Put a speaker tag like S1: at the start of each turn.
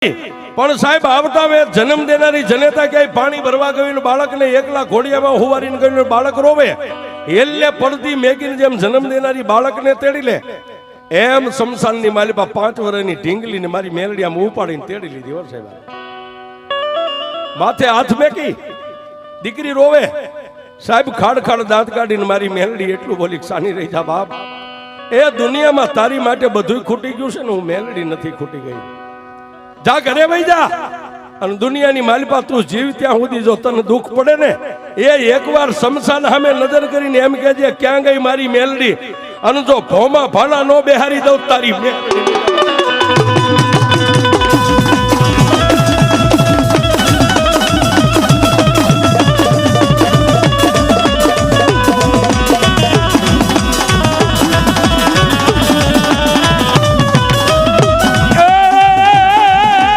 S1: પણ સાહેબ આવતા વે જન્મ દેનારી જનેતા ક્યાંય પાણી ભરવા ગયું બાળકને એકલા ઘોડિયામાં હુવારીને ગયું બાળક રોવે એટલે પડતી મેગીને જેમ જન્મ દેનારી બાળકને તેડી લે એમ શમશાનની માલિપા 5 વર્ષની ઢીંગલીને મારી મેલડીયામાં ઉપાડીને તેડી લીધી હો સાહેબ માથે હાથ મેકી દીકરી રોવે સાહેબ ખાડ ખાડ દાંત કાઢીને મારી મેલડી એટલું બોલી સાની રહી જા બાપ એ દુનિયામાં તારી માટે બધું ખૂટી ગયું છે ને હું મેલડી નથી ખૂટી ગઈ જા ઘરે વઈ જા અને દુનિયાની માલિપા તું જીવ ત્યાં સુધી જો તને દુઃખ પડે ને એ એકવાર શમશાન સામે નજર કરીને એમ કહેજે ક્યાં ગઈ મારી મેલડી અને જો ભોમાં ભાલા નો બેહારી દઉં તારી મેલડી